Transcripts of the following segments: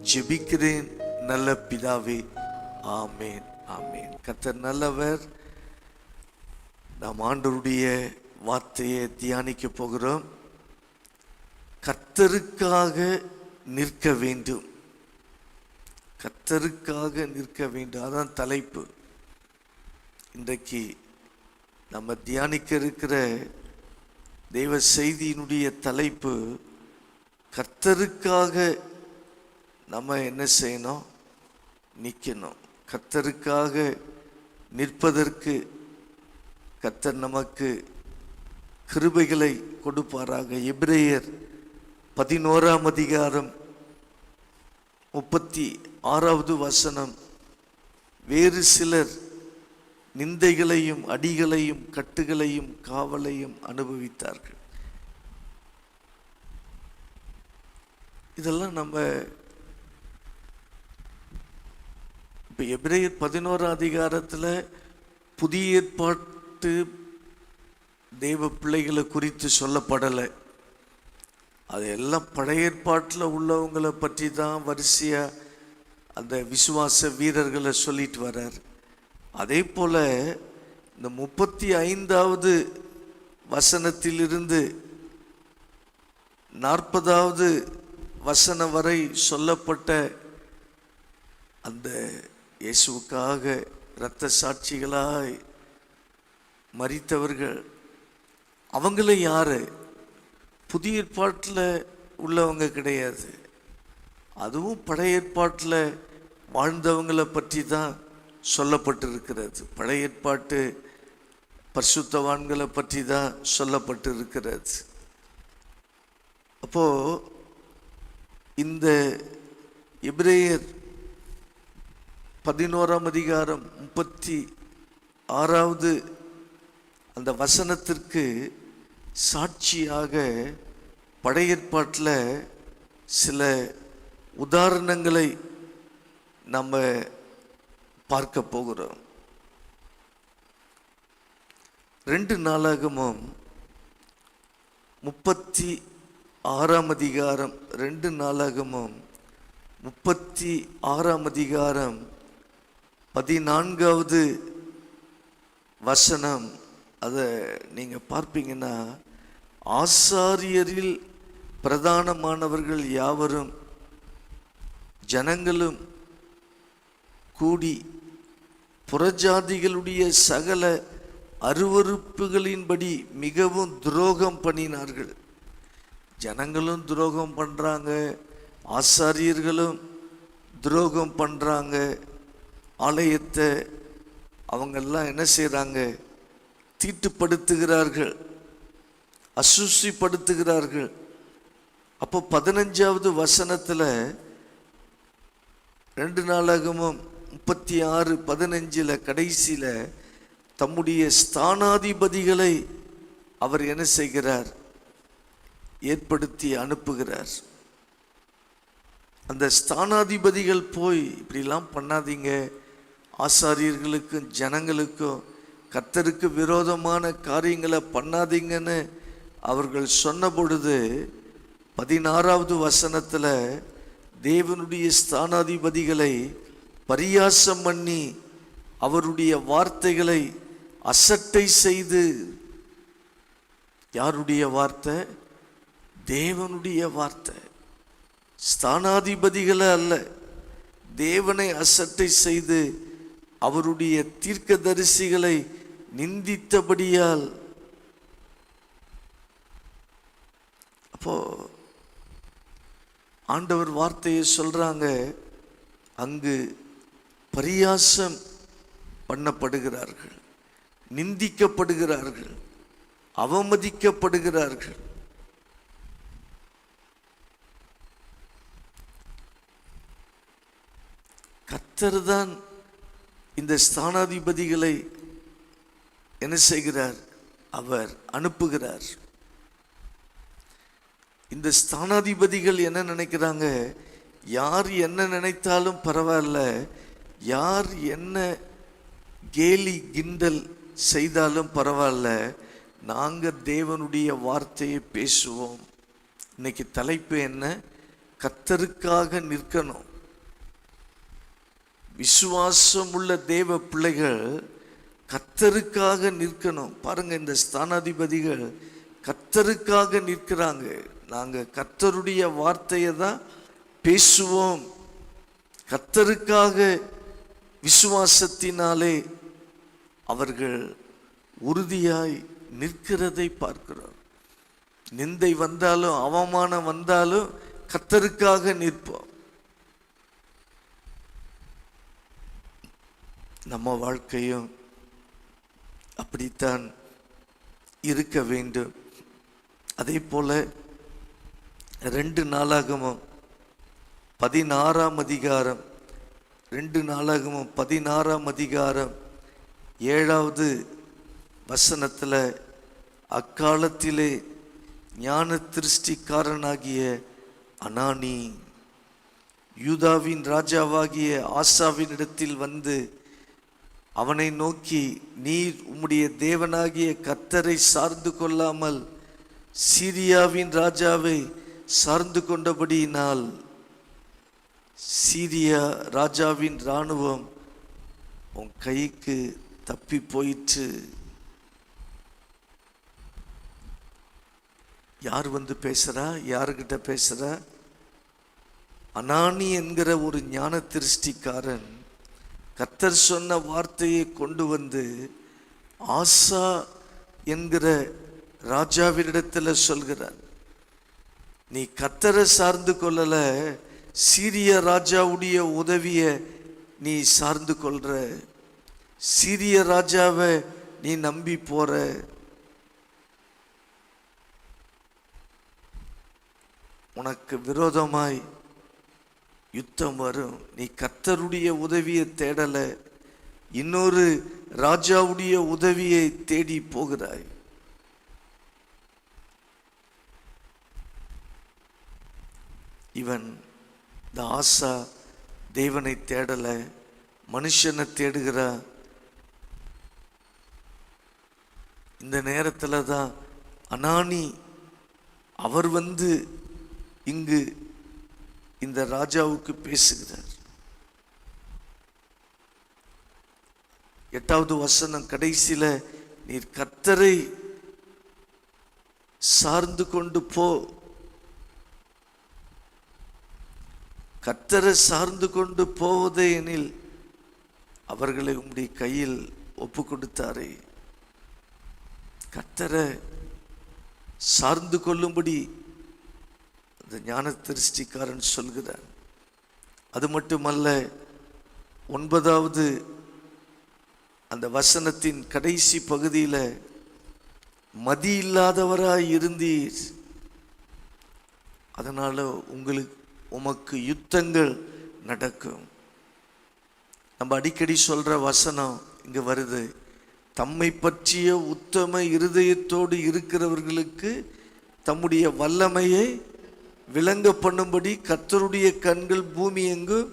ஜெபிக்கிறேன் நல்ல பிதாவே, ஆமேன் ஆமேன். கர்த்தர் நல்லவர். நாம் ஆண்டவருடைய வார்த்தையை தியானிக்க போகிறோம். கர்த்தருக்காக நிற்க வேண்டும், கர்த்தருக்காக நிற்க வேண்டும், அதான் தலைப்பு. இன்றைக்கு நம்ம தியானிக்க இருக்கிற தெய்வ செய்தியினுடைய தலைப்பு, கர்த்தருக்காக நம்ம என்ன செய்யணும்? நிற்கணும். கர்த்தருக்காக நிற்பதற்கு கர்த்தர் நமக்கு கிருபைகளை கொடுப்பாராக. எபிரேயர் 11ஆம் அதிகாரம் 36வது வசனம். வேறு சிலர் நிந்தைகளையும் அடிகளையும் கட்டுகளையும் காவலையும் அனுபவித்தார்கள். இதெல்லாம் நம்ம இப்போ எபிரேயர் 11ஆம் அதிகாரத்தில் புதிய ஏற்பாட்டு தெய்வ பிள்ளைகளை குறித்து சொல்லப்படலை. அது எல்லாம் பழைய ஏற்பாட்டில் உள்ளவங்களை பற்றி தான் வரிசையாக அந்த விசுவாச வீரர்களை சொல்லிட்டு வர்றார். அதே போல் இந்த 35வது வசனத்திலிருந்து 40வது வசனம் வரை சொல்லப்பட்ட அந்த இயேசுவுக்காக இரத்த சாட்சிகளாய் மரித்தவர்கள், அவங்கள யாரு? புதிய ஏற்பாட்டில் உள்ளவங்க கிடையாது. அதுவும் பழைய ஏற்பாட்டில் வாழ்ந்தவங்களை பற்றி தான் சொல்லப்பட்டிருக்கிறது. பழைய ஏற்பாட்டு பரிசுத்தவான்களை பற்றி தான் சொல்லப்பட்டிருக்கிறது. அப்போ இந்த எபிரேயர் 11ஆம் அதிகாரம் 36வது அந்த வசனத்திற்கு சாட்சியாக பழைய ஏற்பாட்டில் சில உதாரணங்களை நம்ம பார்க்க போகிறோம். 2 நாளாகமும் 36ஆம் அதிகாரம், 2 நாளாகமும் 36ஆம் அதிகாரம் 14வது வசனம். அதை நீங்கள் பார்ப்பீங்கன்னா, ஆசாரியரில் பிரதானமானவர்கள் யாவரும் ஜனங்களும் கூடி புறஜாதிகளுடைய சகல அருவருப்புகளின்படி மிகவும் துரோகம் பண்ணினார்கள். ஜனங்களும் துரோகம் பண்ணுறாங்க, ஆசாரியர்களும் துரோகம் பண்ணுறாங்க. ஆலயத்தை அவங்கெல்லாம் என்ன செய்கிறாங்க? தீட்டுப்படுத்துகிறார்கள், அசுசிப்படுத்துகிறார்கள். அப்போ 15வது வசனத்தில் 2 நாளாகமும் 36:15 கடைசியில் தம்முடைய ஸ்தானாதிபதிகளை அவர் என்ன செய்கிறார்? ஏற்படுத்தி அனுப்புகிறார். அந்த ஸ்தானாதிபதிகள் போய் இப்படிலாம் பண்ணாதீங்க, ஆசாரியர்களுக்கும் ஜனங்களுக்கும் கர்த்தருக்கு விரோதமான காரியங்களை பண்ணாதீங்கன்னு அவர்கள் சொன்ன பொழுது 16வது வசனத்தில் தேவனுடைய ஸ்தானாதிபதிகளை பரியாசம் பண்ணி அவருடைய வார்த்தைகளை அசட்டை செய்து, யாருடைய வார்த்தை? தேவனுடைய வார்த்தை. ஸ்தானாதிபதிகளை அல்ல, தேவனை அசட்டை செய்து அவருடைய தீர்க்கதரிசிகளை நிந்தித்தபடியால். அப்போ ஆண்டவர் வார்த்தையை சொல்றாங்க, அங்கு பரியாசம் பண்ணப்படுகிறார்கள், நிந்திக்கப்படுகிறார்கள், அவமதிக்கப்படுகிறார்கள். கர்த்தர் தான் இந்த ஸ்தானாதிபதிகளை என்ன செய்கிறார்? அவர் அனுப்புகிறார். இந்த ஸ்தானாதிபதிகள் என்ன நினைக்கிறாங்க? யார் என்ன நினைத்தாலும் பரவாயில்ல, யார் என்ன கேலி கிண்டல் செய்தாலும் பரவாயில்ல, நாங்கள் தேவனுடைய வார்த்தையை பேசுவோம். இன்னைக்கு தலைப்பு என்ன? கர்த்தருக்காக நிற்கணும். விசுவாசம் உள்ள தேவ பிள்ளைகள் கர்த்தருக்காக நிற்கணும். பாருங்க, இந்த ஸ்தானாதிபதிகள் கர்த்தருக்காக நிற்கிறாங்க. நாங்கள் கர்த்தருடைய வார்த்தையை தான் பேசுவோம். கர்த்தருக்காக விசுவாசத்தினாலே அவர்கள் உறுதியாய் நிற்கிறதை பார்க்கிறோம். நிந்தை வந்தாலும் அவமானம் வந்தாலும் கர்த்தருக்காக நிற்போம். நம்ம வாழ்க்கையும் அப்படித்தான் இருக்க வேண்டும். அதே போல 2 நாளாகமம் 16ஆம் அதிகாரம் 2 நாளாகமம் 16ஆம் அதிகாரம் 7வது வசனத்தில், அக்காலத்திலே ஞான திருஷ்டிக்காரனாகிய அனானி யூதாவின் ராஜாவாகிய ஆசாவினிடத்தில் வந்து அவனை நோக்கி, நீர் உம்முடைய தேவனாகிய கர்த்தரை சார்ந்து கொள்ளாமல் சீரியாவின் ராஜாவை சார்ந்து கொண்டபடியினால் சீரியா ராஜாவின் இராணுவம் உன் கைக்கு தப்பி போயிற்று. யார் வந்து பேசுறா? யாருக்கிட்ட பேசுறா? அனானி என்கிற ஒரு ஞான திருஷ்டிக்காரன் கர்த்தர் சொன்ன வார்த்தையை கொண்டு வந்து ஆசா என்கிற ராஜாவினிடத்தில் சொல்கிறார், நீ கர்த்தரை சார்ந்து கொள்ளல, சீரிய ராஜாவுடைய உதவியை நீ சார்ந்து கொள்ற, சீரிய ராஜாவை நீ நம்பி போற. உனக்கு விரோதமாய் யுத்தம் வரும். நீ கர்த்தருடைய உதவியை தேடல, இன்னொரு ராஜாவுடைய உதவியை தேடி போகிறாய். இவன் இந்த ஆசா தேவனை தேடல, மனுஷனை தேடுகிறா. இந்த நேரத்தில் தான் அனானி அவர் வந்து இங்கு இந்த ராஜாவுக்கு பேசுகிறார். 8வது வசனம் கடைசியில, நீர் கர்த்தரை சார்ந்து கொண்டு போ, கர்த்தரை சார்ந்து கொண்டு போவதே எனில் அவர்களை உம்முடைய கையில் ஒப்பு கொடுத்தாரே. கர்த்தரை சார்ந்து கொள்ளும்படி அந்த ஞான திருஷ்டிக்காரன் சொல்கிறான். அது மட்டுமல்ல, 9வது அந்த வசனத்தின் கடைசி பகுதியில், மதி இல்லாதவராய் இருந்தீர், அதனால உமக்கு யுத்தங்கள் நடக்கும். நம்ம அடிக்கடி சொல்ற வசனம் இங்க வருது, தம்மை பற்றிய உத்தம இருதயத்தோடு இருக்கிறவர்களுக்கு தம்முடைய வல்லமையை விளங்க பண்ணும்படி கர்த்தருடைய கண்கள் பூமி எங்கும்,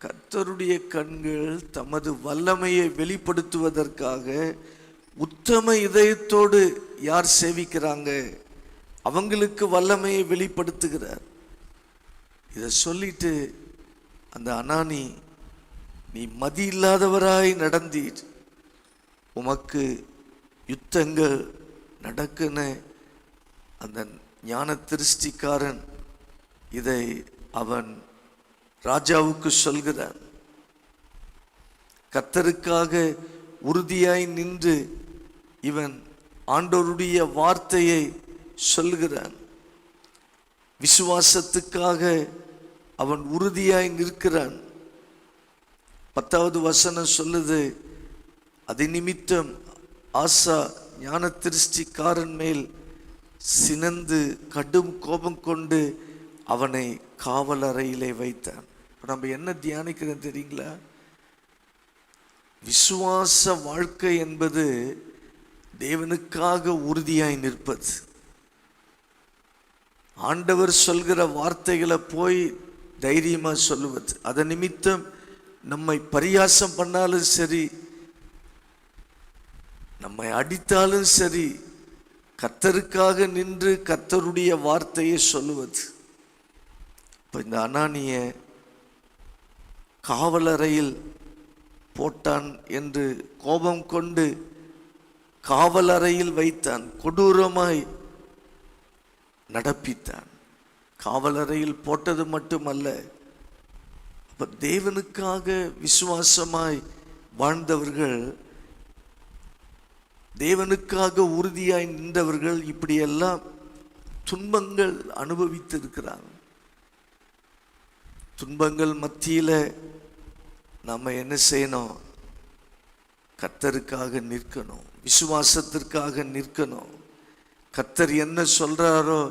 கர்த்தருடைய கண்கள் தமது வல்லமையை வெளிப்படுத்துவதற்காக உத்தம இதயத்தோடு யார் சேவிக்கிறாங்க அவங்களுக்கு வல்லமையை வெளிப்படுத்துகிறார். இதை சொல்லிட்டு அந்த அனானி, நீ மதி இல்லாதவராய் நடந்தீர், உமக்கு யுத்தங்கள் நடக்குன்னு அந்த ஞான திருஷ்டிக்காரன் இதை அவன் ராஜாவுக்கு சொல்கிறான். கர்த்தருக்காக உறுதியாய் நின்று இவன் ஆண்டவருடைய வார்த்தையை சொல்கிறான். விசுவாசத்துக்காக அவன் உறுதியாய் நிற்கிறான். 10வது வசனம் சொல்லுது, அதை நிமித்தம் ஆசா ஞான திருஷ்டிக்காரன் மேல் சினந்து கடும் கோபம் கொண்டு அவனை காவல் அறையிலே வைத்தான். இப்போ நம்ம என்ன தியானிக்கிறோம் தெரியுங்களா? விசுவாச வாழ்க்கை என்பது தேவனுக்காக உறுதியாய் நிற்பது. ஆண்டவர் சொல்கிற வார்த்தைகளை போய் தைரியமா சொல்லுவது. அதன் நிமித்தம் நம்மை பரியாசம் பண்ணாலும் சரி, நம்மை அடித்தாலும் சரி, கர்த்தருக்காக நின்று கர்த்தருடைய வார்த்தையை சொல்லுவது. இப்போ இந்த அனானிய காவலறையில் போட்டான் என்று கோபம் கொண்டு காவலறையில் வைத்தான், கொடூரமாய் நடப்பித்தான். காவலறையில் போட்டது மட்டுமல்ல, அப்ப தேவனுக்காக விசுவாசமாய் வாழ்ந்தவர்கள், தேவனுக்காக உறுதியாய் நின்றவர்கள் இப்படியெல்லாம் துன்பங்கள் அனுபவித்திருக்கிறாங்க. துன்பங்கள் மத்தியில நம்ம என்ன செய்யணும்? கர்த்தருக்காக நிற்கணும், விசுவாசத்திற்காக நிற்கணும். கர்த்தர் என்ன சொல்றாரோ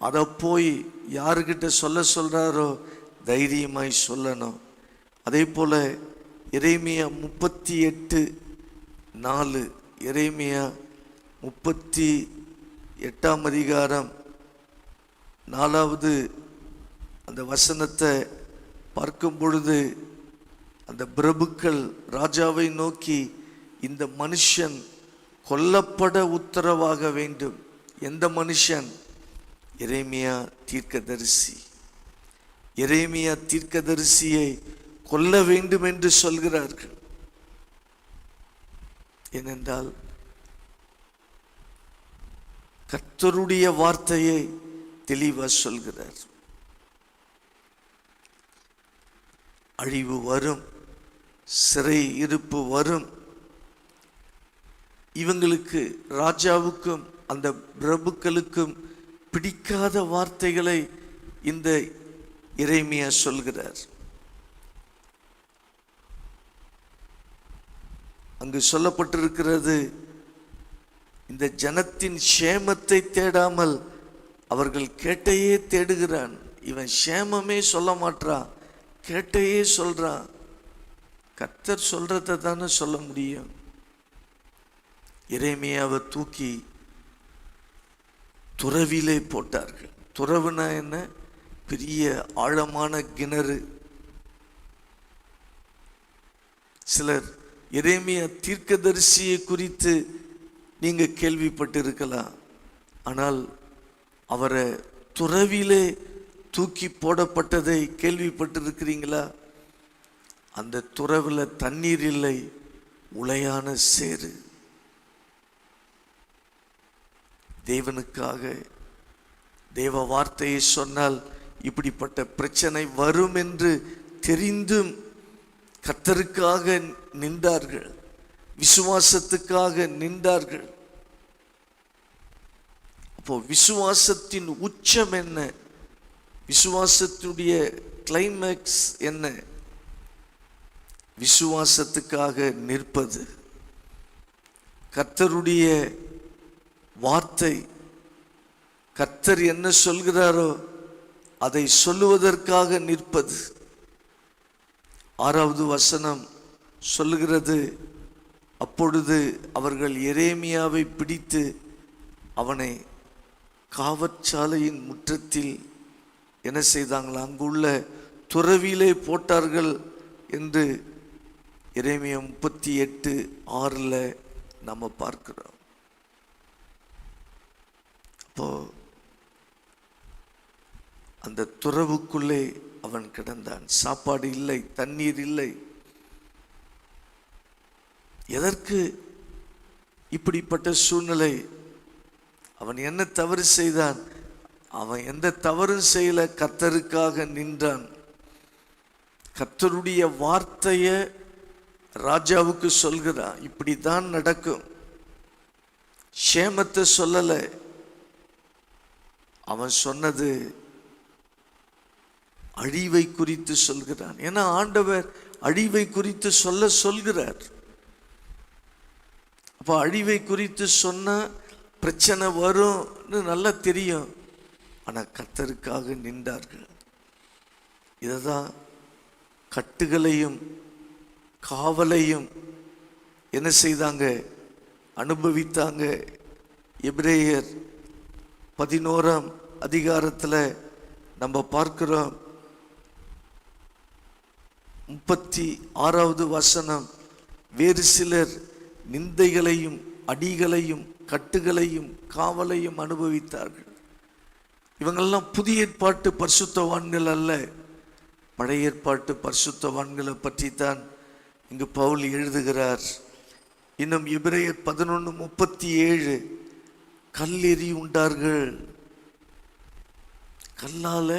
அதை போய் யாருக்கிட்ட சொல்றாரோ தைரியமாய் சொல்லணும். அதே போல எரேமியா 38:4, எரேமியா 38ஆம் அதிகாரம் 4வது அந்த வசனத்தை பார்க்கும் பொழுது, அந்த பிரபுக்கள் ராஜாவை நோக்கி, இந்த மனுஷன் கொல்லப்பட உத்தரவாக வேண்டும். எந்த மனுஷன்? எரேமியா தீர்க்கதரிசி. எரேமியா தீர்க்கதரிசியை கொல்ல வேண்டும் என்று சொல்கிறார்கள். ஏனென்றால் கர்த்தருடைய வார்த்தையை தெளிவா சொல்கிறார். அழிவு வரும், சிறை இருப்பு வரும். இவங்களுக்கு, ராஜாவுக்கும் அந்த பிரபுக்களுக்கும் பிடிக்காத வார்த்தைகளை இந்த எரேமியா சொல்கிறார். அங்கு சொல்லப்பட்டிருக்கிறது, இந்த ஜனத்தின் சேமத்தை தேடாமல் அவர்கள் கேட்டையே தேடுகிறான். இவன் சேமமே சொல்ல மாட்டான், கேட்டையே சொல்றான். கர்த்தர் சொல்றதை தானே சொல்ல முடியும். எரேமியாவை தூக்கி துறவிலே போட்டார்கள். துறவுனா என்ன? பெரிய ஆழமான கிணறு. சிலர் எரேமியா தீர்க்கதரிசியை குறித்து நீங்க கேள்விப்பட்டிருக்கலாம், ஆனால் அவரை துறவிலே தூக்கி போடப்பட்டதை கேள்விப்பட்டிருக்கிறீங்களா? அந்த துறவுல தண்ணீர் இல்லை, உளையான சேறு. தேவனுக்காக தேவ வார்த்தையை சொன்னால் இப்படிப்பட்ட பிரச்சனை வரும் என்று தெரிந்தும் கர்த்தருக்காக நின்றார்கள், விசுவாசத்துக்காக நின்றார்கள். அப்போ விசுவாசத்தின் உச்சம் என்ன? விசுவாசத்துடைய கிளைமேக்ஸ் என்ன? விசுவாசத்துக்காக நிற்பது. கர்த்தருடைய வார்த்தை, கர்த்தர் என்ன சொல்கிறாரோ அதை சொல்லுவதற்காக நிற்பது. 6வது வசனம் சொல்லுகிறது, அப்பொழுது அவர்கள் எரேமியாவை பிடித்து அவனை காவற்சாலையின் முற்றத்தில் என்ன செய்தாங்களா? அங்குள்ள துறவிலே போட்டார்கள் என்று எரேமியா 38:6 நம்ம பார்க்கிறோம். அப்போ அந்த துறவுக்குள்ளே அவன் கிடந்தான். சாப்பாடு இல்லை, தண்ணீர் இல்லை. எதற்கு இப்படிப்பட்ட சூழ்நிலை? அவன் என்ன தவறு செய்தான்? அவன் எந்த தவறும் செய்யல, கர்த்தருக்காக நின்றான். கர்த்தருடைய வார்த்தைய ராஜாவுக்கு சொல்கிறான், இப்படித்தான் நடக்கும். சேமத்தை சொல்லல, அவன் சொன்னது அழிவை குறித்து சொல்கிறான். ஏன்னா ஆண்டவர் அழிவை குறித்து சொல்கிறார். அப்ப அழிவை குறித்து சொன்னா பிரச்சனை வரும்னு நல்லா தெரியும். ஆனா கர்த்தருக்காக நின்றார்கள். இததான் கட்டுகளையும் காவலையும் என்ன செய்தாங்க? அனுபவித்தாங்க. எபிரேயர் 11ஆம் அதிகாரத்தில் நம்ம பார்க்கிறோம், 36வது வசனம், வேறு சிலர் நிந்தைகளையும் அடிகளையும் கட்டுகளையும் காவலையும் அனுபவித்தார்கள். இவங்கெல்லாம் புதிய ஏற்பாட்டு பரிசுத்தவான்கள் அல்ல, பழைய ஏற்பாட்டு பரிசுத்தவான்களை பற்றி தான் இங்கு பவுல் எழுதுகிறார். இன்னும் எபிரேயர் 11:37 கல்லெறி உண்டார்கள், கல்லால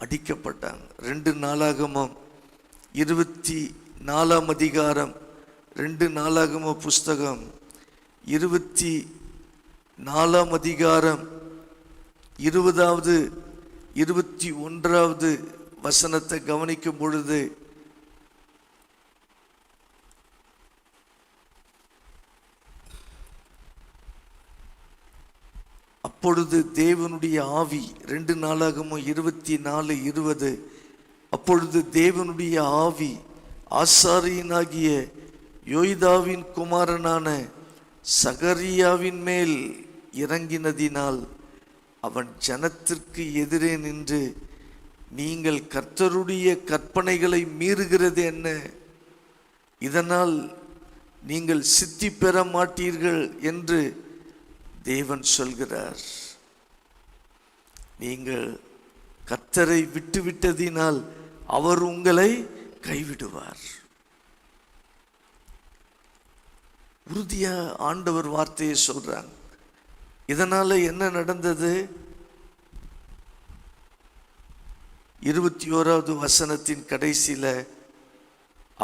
அடிக்கப்பட்டாங்க. 2 நாளாகமம் 24ஆம் அதிகாரம், 2 நாளாகம புஸ்தகம் 24ஆம் அதிகாரம் 20வது 21வது வசனத்தை கவனிக்கும் பொழுது, அப்பொழுது தேவனுடைய ஆவி, 2 நாளாகமம் 24:20, அப்பொழுது தேவனுடைய ஆவி ஆசாரியனாகிய யோய்தாவின் குமாரனான சகரியாவின் மேல் இறங்கினதினால் அவன் ஜனத்திற்கு எதிரே நின்று, நீங்கள் கர்த்தருடைய கற்பனைகளை மீறுகிறது என்ன? இதனால் நீங்கள் சித்தி பெற மாட்டீர்கள் என்று தேவன் சொல்கிறார். நீங்கள் கர்த்தரை விட்டுவிட்டதினால் அவர் உங்களை கைவிடுவார். உறுதியா ஆண்டவர் வார்த்தையை சொல்றாங்க. இதனால என்ன நடந்தது? 21வது வசனத்தின் கடைசியில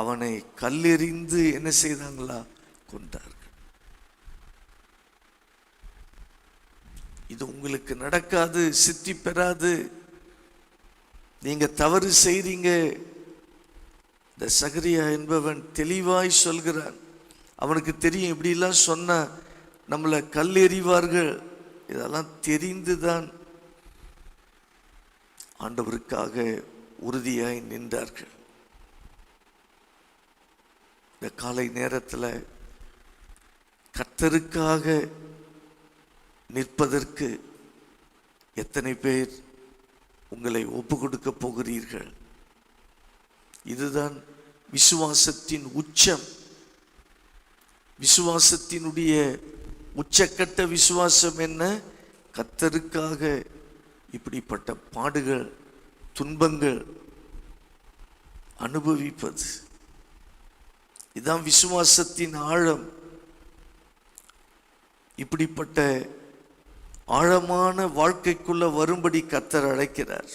அவனை கல்லெறிந்து என்ன செய்தாங்களா? கொண்டார்கள். இது உங்களுக்கு நடக்காது, சித்தி பெறாது, நீங்க தவறு செய்றீங்க. இந்த சகரியா என்பவன் தெளிவாய் சொல்கிறான். அவனுக்கு தெரியும், இப்படிலாம் சொன்னா நம்மளை கல்லெறிவார்கள். இதெல்லாம் தெரிந்துதான் ஆண்டவருக்காக உறுதியாய் நின்றார்கள். இந்த காலை நேரத்தில் கர்த்தருக்காக நிற்பதற்கு எத்தனை பேர் உங்களை ஒப்பு கொடுக்க போகிறீர்கள்? இதுதான் விசுவாசத்தின் உச்சம். விசுவாசத்தினுடைய உச்சக்கட்ட விசுவாசம் என்ன? கர்த்தருக்காக இப்படிப்பட்ட பாடுகள், துன்பங்கள் அனுபவிப்பது. இதுதான் விசுவாசத்தின் ஆழம். இப்படிப்பட்ட ஆழமான வாழ்க்கைக்குள்ள வரும்படி கர்த்தர் அழைக்கிறார்.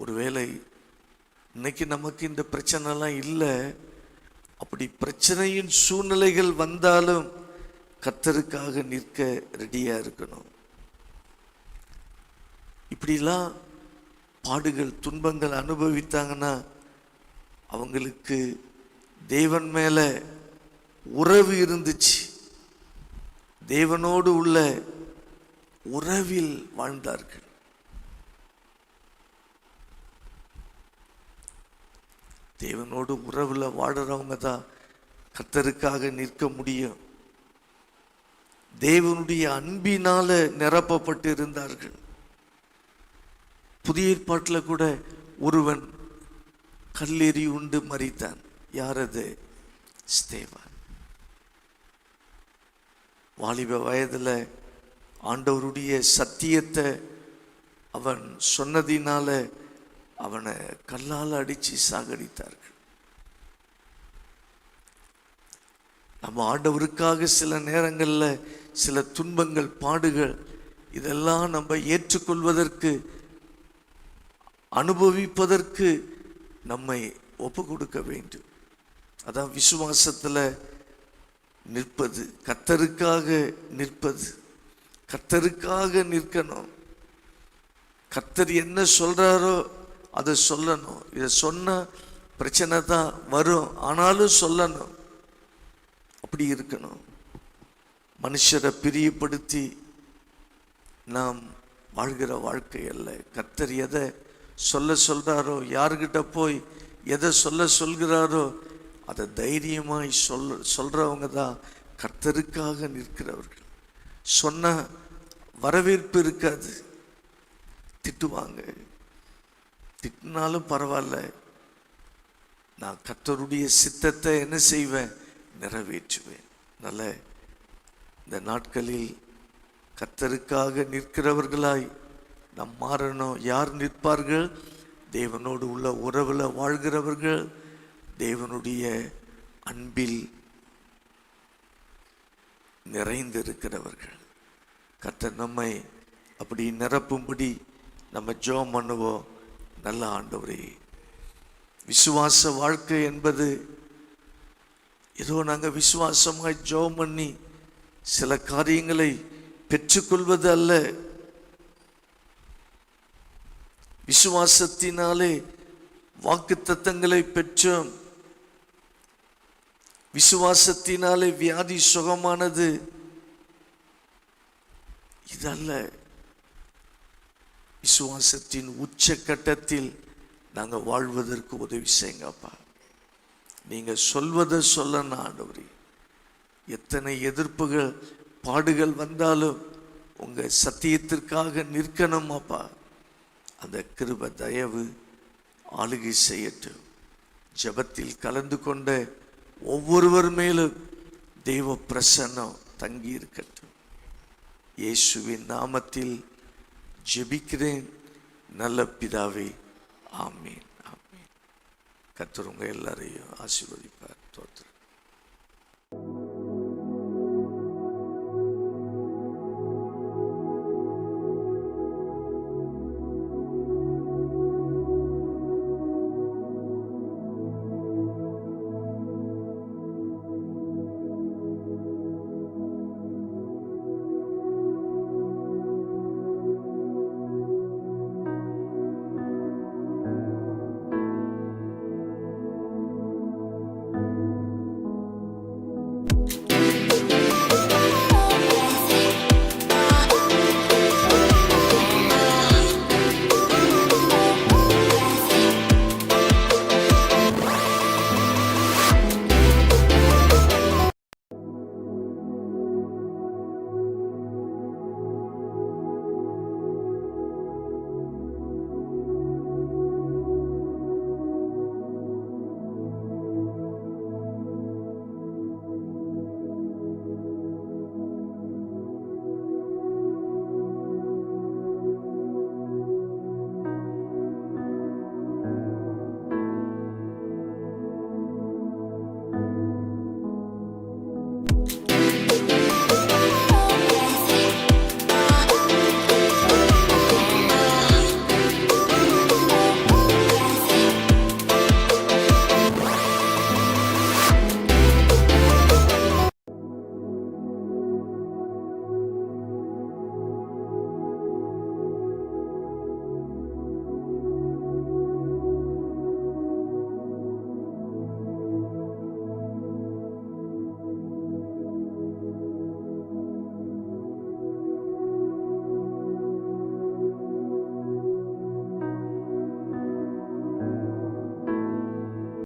ஒருவேளை இன்னைக்கு நமக்கு இந்த பிரச்சனைலாம் இல்லை, அப்படி பிரச்சனையின் சூழ்நிலைகள் வந்தாலும் கர்த்தருக்காக நிற்க ரெடியா இருக்கணும். இப்படிலாம் பாடுகள், துன்பங்கள் அனுபவித்தாங்கன்னா அவங்களுக்கு தேவன் மேல உறவு இருந்துச்சு, தேவனோடு உள்ள உறவில் வாழ்ந்தார்கள். தேவனோடு உறவுல வாடுறவங்க தான் கர்த்தருக்காக நிற்க முடியும். தேவனுடைய அன்பினால நிரப்பப்பட்டு இருந்தார்கள். புதிய ஏற்பாட்டில் கூட ஒருவன் கல்லெறி உண்டு மரித்தான். யார் அது? ஸ்தேவான். வாலிப வயதுல ஆண்டவருடைய சத்தியத்தை அவன் சொன்னதினால அவனை கல்லால் அடிச்சு சாகடித்தார்கள். நம்ம ஆண்டவருக்காக சில நேரங்கள்ல சில துன்பங்கள், பாடுகள், இதெல்லாம் நம்ம ஏற்றுக்கொள்வதற்கு, அனுபவிப்பதற்கு நம்மை ஒப்பு கொடுக்க வேண்டும். அதான் விசுவாசத்துல நிற்பது, கர்த்தருக்காக நிற்பது. கர்த்தருக்காக நிற்கணும். கர்த்தர் என்ன சொல்றாரோ அதை சொல்லணும். இதை சொன்ன பிரச்சனை தான் வரும், ஆனாலும் சொல்லணும். அப்படி இருக்கணும். மனுஷரை பிரியப்படுத்தி நாம் வாழ்கிற வாழ்க்கை அல்ல. கர்த்தர் எதை சொல்றாரோ, யாருக்கிட்ட போய் எதை சொல்கிறாரோ அதை தைரியமாய் சொல்றவங்க தான் கர்த்தருக்காக நிற்கிறவர்கள். சொன்ன வரவேற்பு இருக்காது, திட்டுவாங்க. திட்டினாலும் பரவாயில்ல, நான் கர்த்தருடைய சித்தத்தை என்ன செய்வேன்? நிறைவேற்றுவேன். நல்ல இந்த நாட்களில் கர்த்தருக்காக நிற்கிறவர்களாய் நாம் மாறணும். யார் நிற்பார்கள்? தேவனோடு உள்ள உறவில் வாழ்கிறவர்கள், தேவனுடைய அன்பில் நிறைந்திருக்கிறவர்கள். கர்த்தர் நம்மை அப்படி நிரப்பும்படி நம்ம ஜெபம் பண்ணுவோம். நல்ல ஆண்டவரே, விசுவாச வாழ்க்கை என்பது ஏதோ நாங்கள் விசுவாசமாய் ஜெபம் பண்ணி சில காரியங்களை பெற்றுக்கொள்வது அல்ல. விசுவாசத்தினாலே வாக்குத்தத்தங்களை பெற்றோம். விசுவாசத்தினாலே வியாதி சுகமானது. இதல்ல. விசுவாசத்தின் உச்சக்கட்டத்தில் நாங்கள் வாழ்வதற்கு உதவி செய்யுங்கப்பா. நீங்க சொல்வதை சொல்லணும் ஆண்டவரே. எத்தனை எதிர்ப்புகள் பாடுகள் வந்தாலும் உங்க சத்தியத்திற்காக நிற்கணும் அப்பா. அந்த கிருபை தயவு ஆளுகை செய்யட்டும். ஜெபத்தில் கலந்து கொண்ட ஒவ்வொருவர் மேலும் தெய்வ பிரசன்னம் தங்கி இருக்கட்டும். இயேசுவின் நாமத்தில் ஜெபிக்கிறேன் நல்ல பிதாவே, ஆமீன். ஆமீன். கர்த்தர் உங்க எல்லாரையும் ஆசீர்வதிப்பார். தோத்திரம்.